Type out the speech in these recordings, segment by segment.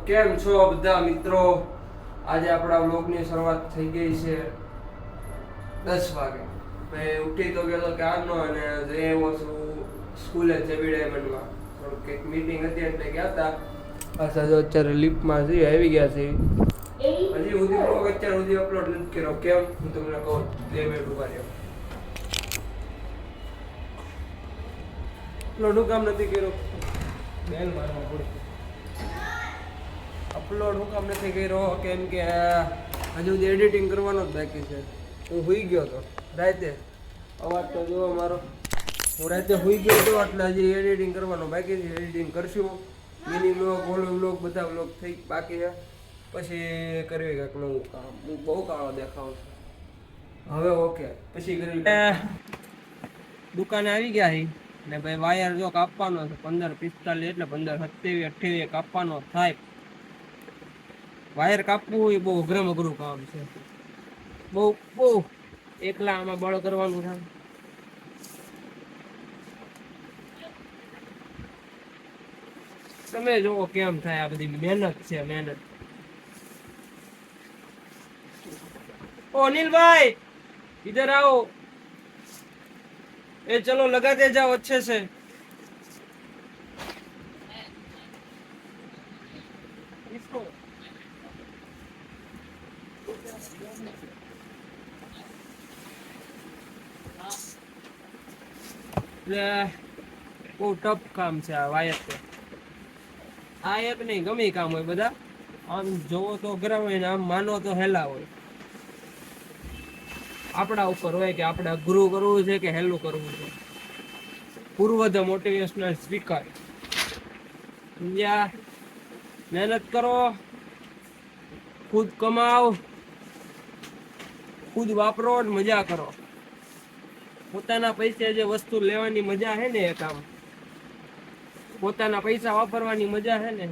કેમ છો બધા મિત્રો? આજે આપણા વ્લોગની શરૂઆત થઈ ગઈ છે 10 વાગે. મેં ઉઠી તો ગયો તો ક્યારનો અને જઈ આવ્યો છું સ્કૂલે જેબી ડાયમંડમાં. થોડુંક એક મીટિંગ હતી એટલે ગયા હતા. પાછા જો અત્યારે લિફ્ટમાં જઈ આવી ગયા છે. હજી સુધી વ્લોગ અત્યાર સુધી અપલોડ નથી કર્યો. કેમ? હું તમને કહું. 2 મિનિટ ઉભા રહ્યો. અપલોડ કામ નથી કર્યો. બેલ મારવા પડે. અપલોડ હું કામ નથી કર્યો કેમ કે હજુ સુધી એડિટિંગ કરવાનો જ બાકી છે. હું સૂઈ ગયો હતો રાતે. અવાજ તો જોવો મારો. હું રાતે સૂઈ ગયો હતો એટલે હજી એડિટિંગ કરવાનો બાકી છે. એડિટિંગ કરશું. મિની વ્લોગ, હોલો વ્લોગ બધા વ્લોગ થઈ બાકી છે. પછી કરવી કંઈક નવું કામ. હું બહુ કાળો દેખાઉં છું. હવે ઓકે પછી કરવી. દુકાને આવી ગયા ને ભાઈ વાયર જો કાપવાનો છે 15:45 એટલે 15:27 28 કાપવાનો થાય. વાયર કાપવું એ બહુ અઘરું કામ છે. બહુ એકલા આમાં બળ કરવાનું છે. તમે જોવો કેમ થાય. આ બધી મહેનત છે, મહેનત. ઓ અનિલભાઈ इधर आओ. ए चलो लगाते जाओ अच्छे से. इसको બહુ ટફ કામ છે આ વાયર તો. આ એક નહીં ગમે કામ હોય બધા આમ જોવો તો અઘરા હોય ને આમ માનો તો હેલા હોય. આપણા ઉપર હોય કે આપણે અઘરું કરવું છે કે હેલું કરવું છે. પૂર્વજ મોટિવેશનલ સ્પીકર. સમજ્યા? મહેનત કરો, ખુદ કમાઓ, ખુદ વાપરો ને મજા કરો. પોતાના પૈસે જે વસ્તુ લેવાની મજા છે ને, એ કામ પોતાના પૈસા વાપરવાની મજા છે ને,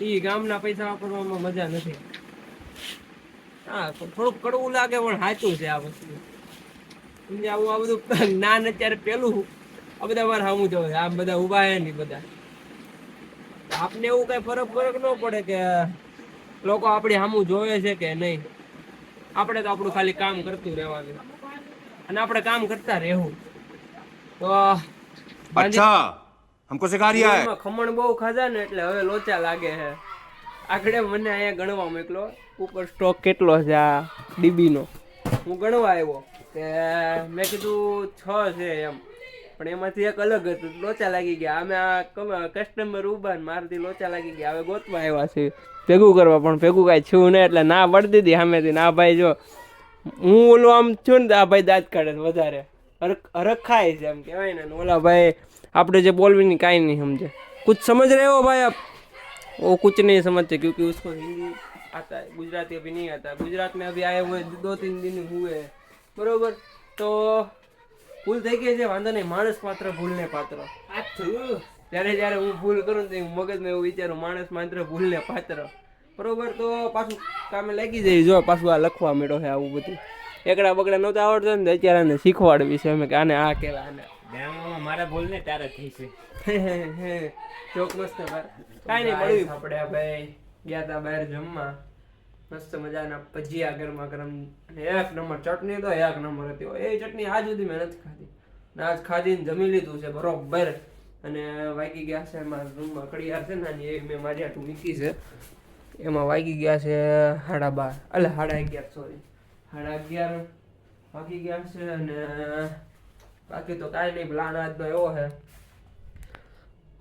એ ગામના પૈસા વાપરવામાં મજા નથી. હા, થોડુંક કડવું લાગે પણ સાચું છે આ વસ્તુ. સમજ્યા? હું આ બધું જ્ઞાન અત્યારે પેલું આ બધા મારે સામું જોવે. આમ બધા ઉભા હે ને બધા. આપને એવું કઈ ફરક ન પડે કે લોકો આપણી સામું જોવે છે કે નહીં. આપણે તો આપણું ખાલી કામ કરતું રહેવાનું અને આપણે કામ કરતા રહેવું. તો अच्छा हमको सिखा रिया है. ખમણ બહુ ખાધા ને એટલે હવે લોચા લાગે છે. આગળ મને અહીંયા ગણવા મોકલો ઉપર સ્ટોક કેટલો છે આ ડીબી નો. હું ગણવા આવ્યો કે મેં કીધું 6 છે એમ, પણ એમાંથી એક અલગ હતું. લોચા લાગી ગયા. અમે આ કસ્ટમર ઉભા ને મારથી લોચા લાગી ગયા. હવે ગોતવા આવ્યા છે ભેગું કરવા, પણ ભેગું કાંઈ છું નહીં એટલે ના પડી દીધી સામેથી. ના ભાઈ જો હું ઓલું આમ છું ને આ ભાઈ દાંત કાઢે વધારે હરખાય છે એમ કહેવાય ને. ઓલા ભાઈ આપણે જે બોલવી કાંઈ नहीं समझे. कुछ समझ रहे हो भाई आप? वो कुछ नहीं समझते क्योंकि उसको हिंदी आता है, गुजराती अभी नहीं आता. गुजरात में अभी आए हुए 2-3 दिन हुए. बरोबर. तो ભૂલ થઈ ગઈ છે, વાંધો નહીં. માણસ માત્ર ભૂલને પાત્ર. જ્યારે હું ભૂલ કરું ને મગજમાં એવું વિચારું માણસ માત્ર ભૂલને પાત્ર. બરોબર. તો પાછું કામે લાગી જાય. જો પાછું આ લખવા માંડ્યો છે આવું બધું. એકડા બકડા નહોતા આવડતો ને અત્યારે આને શીખવાડવી છે અમે કે આને આ કહેવાય. આને મારા બોલ ને ત્યારે થઈ છે. ચોક મસ્ત કાંઈ નહીં મળ્યું. આપણે ભાઈ ગયા હતા બહાર જમવા. મસ્ત મજાના ભજીયા ગરમા ગરમ અને એક નંબર ચટણી તો એક નંબર હતી. એ ચટણી આજ સુધી મેં નથી ખાધી ને આજ ખાધીને જમી લીધું છે બરોબર. અને વાગી ગયા છે મારા રૂમમાં કડિયાર છે ને એક મેં મારી હાટું મૂકી છે. એમાં વાગી ગયા છે 12:30 એટલે 11:30 સોરી 11:30 વાગી ગયા છે. અને બાકી તો કાંઈ નહીં. પ્લાન આજનો એવો છે.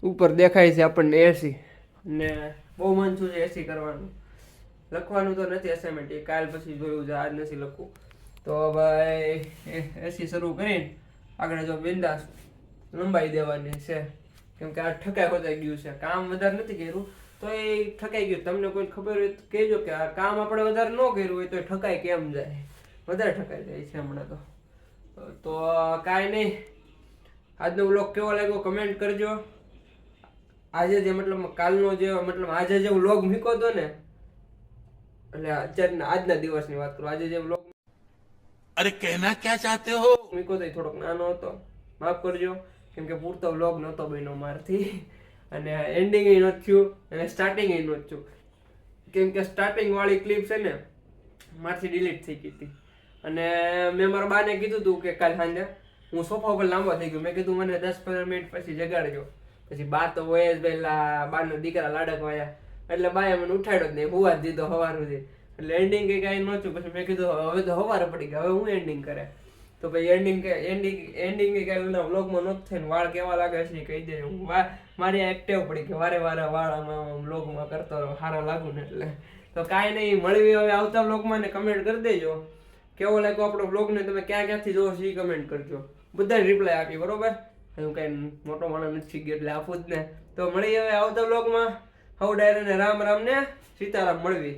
ઉપર દેખાય છે આપણને એસી ને બહુ મન છું એસી કરવાનું. લખવાનું તો નથી અસાઇનમેન્ટ, એ કાલ પછી જોયું છે, આજ નથી લખવું. તો ભાઈ એસી શરૂ કરીને આગળ જો બિંદાસ લંબાઈ દેવાની છે. કેમ કે આ ઠકાઈ ખોતાઈ ગયું છે. કામ વધારે નથી કર્યું તો એ ઠકાઈ ગયું. તમને કોઈ ખબર હોય તો કહેજો કે આ કામ આપણે વધારે ન કર્યું હોય તો એ ઠકાઈ કેમ જાય. વધારે ઠકાઈ જાય છે હમણાં તો કાંઈ નહીં. આજનો વ્લોગ કેવો લાગ્યો કમેન્ટ કરજો. આજે જે મતલબ કાલનો જે મતલબ આજે જે વ્લોગ મૂક્યો હતો ને, એટલે અત્યારના આજના દિવસની વાત કરું. આજે જે વ્લોગ अरे कहना क्या चाहते हो? મૂક્યો તો થોડોક નાનો હતો, માફ કરજો. કેમ કે પૂરતો વ્લોગ નહોતો બન્યો મારથી. અને એન્ડિંગ એ નથી થયું અને સ્ટાર્ટિંગ એ નથી થયું, કેમ કે સ્ટાર્ટિંગ વાળી ક્લિપ છે ને મારથી ડિલીટ થઈ ગઈ હતી. અને મેં મારા બાને કીધું હતું કે કાલ સાંજે હું સોફા ઉપર લાંબો થઈ ગયો, મેં કીધું મને 10-15 મિનિટ પછી જગાડજો. પછી બા તો હોય જ પહેલા બાના દીકરા લાડકવાયા, એટલે બાએ મને ઉઠાડ્યો જ નહીં, હુવા જ દીધો સવાર સુધી. એટલે એન્ડિંગ કઈ કાંઈ નહોતું. પછી મેં કીધું હવે તો સવારે પડી ગયા, હવે હું એન્ડિંગ કરે. તો પછી એન્ડિંગ કાંઈ વ્લોગમાં નહોતું થઈને વાળ કેવા લાગે છે એ કહી દે. હું મારી આ એક્ટિવ પડી કે વારે વારે વાળ આમાં વ્લોગમાં કરતો સારા લાગુ ને એટલે. તો કાંઈ નહીં, મળવી હવે આવતા વ્લોગમાં ને કમેન્ટ કરી દેજો કેવો લાગ્યો આપણો વ્લોગ ને, તમે ક્યાં ક્યાંથી જોવો છો એ કમેન્ટ કરજો, બધાને રિપ્લાય આપી, બરોબર. હું કઈ મોટો માણસ નથી ગયો એટલે આપું જ ને. તો મળી હવે આવતા વ્લોગમાં. હવ ડાયરાને રામ રામ ને સીતારામ મળવી.